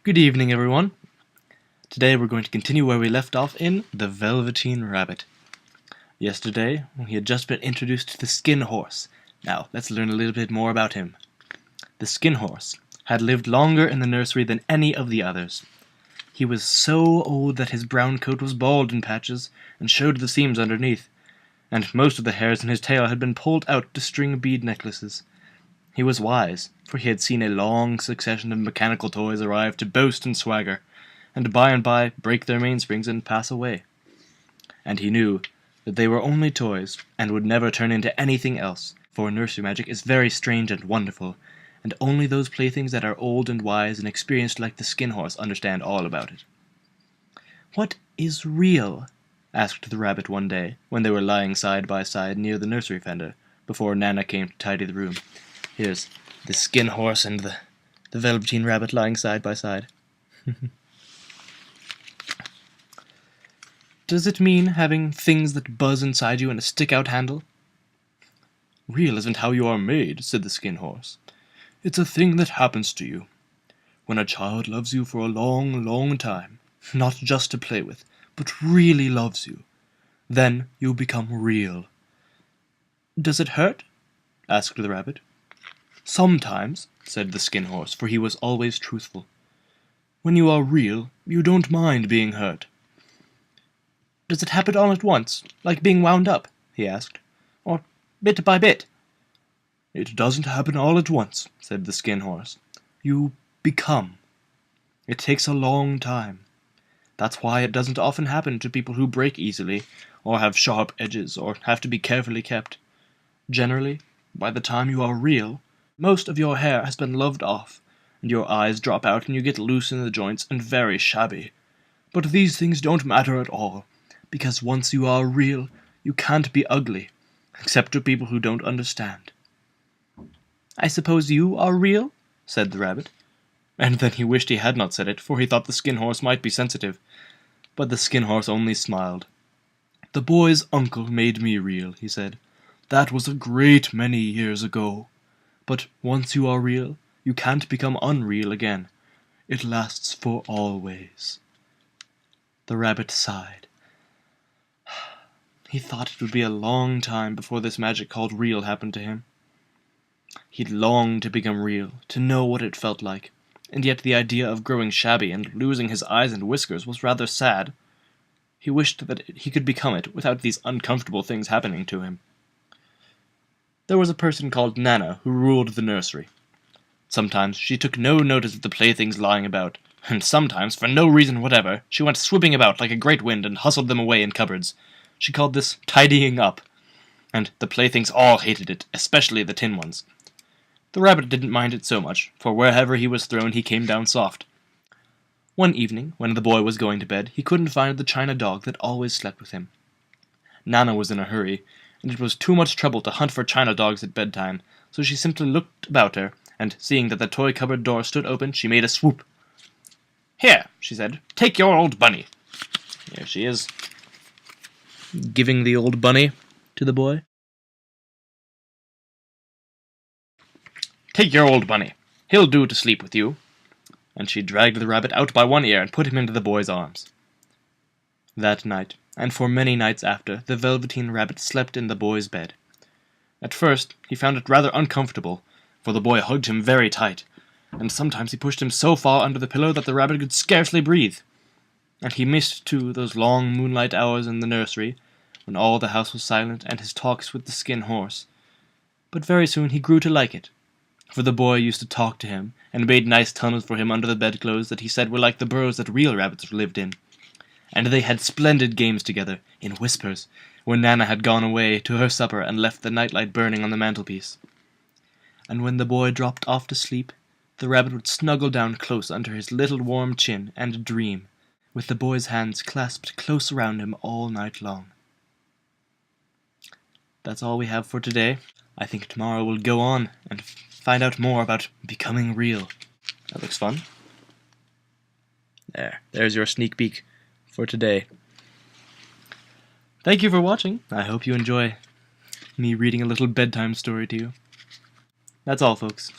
Good evening, everyone. Today we're going to continue where we left off in The Velveteen Rabbit. Yesterday, he had just been introduced to the Skin Horse. Now, let's learn a little bit more about him. The Skin Horse had lived longer in the nursery than any of the others. He was so old that his brown coat was bald in patches and showed the seams underneath, and most of the hairs in his tail had been pulled out to string bead necklaces. He was wise, for he had seen a long succession of mechanical toys arrive to boast and swagger, and by and by break their mainsprings and pass away. And he knew that they were only toys, and would never turn into anything else, for nursery magic is very strange and wonderful, and only those playthings that are old and wise and experienced like the Skin Horse understand all about it. "What is real?" asked the rabbit one day, when they were lying side by side near the nursery fender, before Nana came to tidy the room. Here's the Skin Horse and the Velveteen Rabbit lying side by side. "Does it mean having things that buzz inside you and a stick-out handle?" "Real isn't how you are made," said the Skin Horse. "It's a thing that happens to you. When a child loves you for a long, long time, not just to play with, but really loves you, then you become real." "Does it hurt?" asked the rabbit. "Sometimes," said the Skin Horse, for he was always truthful. "When you are real, you don't mind being hurt." "Does it happen all at once, like being wound up?" he asked. "Or bit by bit?" "It doesn't happen all at once," said the Skin Horse. "You become. It takes a long time. That's why it doesn't often happen to people who break easily, or have sharp edges, or have to be carefully kept. Generally, by the time you are real, most of your hair has been loved off, and your eyes drop out and you get loose in the joints and very shabby. But these things don't matter at all, because once you are real, you can't be ugly, except to people who don't understand." "I suppose you are real?" said the rabbit. And then he wished he had not said it, for he thought the Skin Horse might be sensitive. But the Skin Horse only smiled. "The boy's uncle made me real," he said. "That was a great many years ago. But once you are real, you can't become unreal again. It lasts for always." The rabbit sighed. He thought it would be a long time before this magic called real happened to him. He'd longed to become real, to know what it felt like, and yet the idea of growing shabby and losing his eyes and whiskers was rather sad. He wished that he could become it without these uncomfortable things happening to him. There was a person called Nana who ruled the nursery. Sometimes she took no notice of the playthings lying about, and sometimes, for no reason whatever, she went swooping about like a great wind and hustled them away in cupboards. She called this tidying up, and the playthings all hated it, especially the tin ones. The rabbit didn't mind it so much, for wherever he was thrown he came down soft. One evening, when the boy was going to bed, he couldn't find the china dog that always slept with him. Nana was in a hurry, and it was too much trouble to hunt for china dogs at bedtime, so she simply looked about her, and seeing that the toy cupboard door stood open, she made a swoop. "Here," she said, "take your old bunny." Here she is, giving the old bunny to the boy. "Take your old bunny. He'll do to sleep with you." And she dragged the rabbit out by one ear and put him into the boy's arms. That night, and for many nights after, the Velveteen Rabbit slept in the boy's bed. At first, he found it rather uncomfortable, for the boy hugged him very tight, and sometimes he pushed him so far under the pillow that the rabbit could scarcely breathe. And he missed, too, those long moonlight hours in the nursery, when all the house was silent, and his talks with the Skin Horse. But very soon he grew to like it, for the boy used to talk to him, and made nice tunnels for him under the bedclothes that he said were like the burrows that real rabbits lived in. And they had splendid games together, in whispers, when Nana had gone away to her supper and left the nightlight burning on the mantelpiece. And when the boy dropped off to sleep, the rabbit would snuggle down close under his little warm chin and dream, with the boy's hands clasped close around him all night long. That's all we have for today. I think tomorrow we'll go on and find out more about becoming real. That looks fun. There's your sneak peek for today. Thank you for watching. I hope you enjoy me reading a little bedtime story to you. That's all, folks.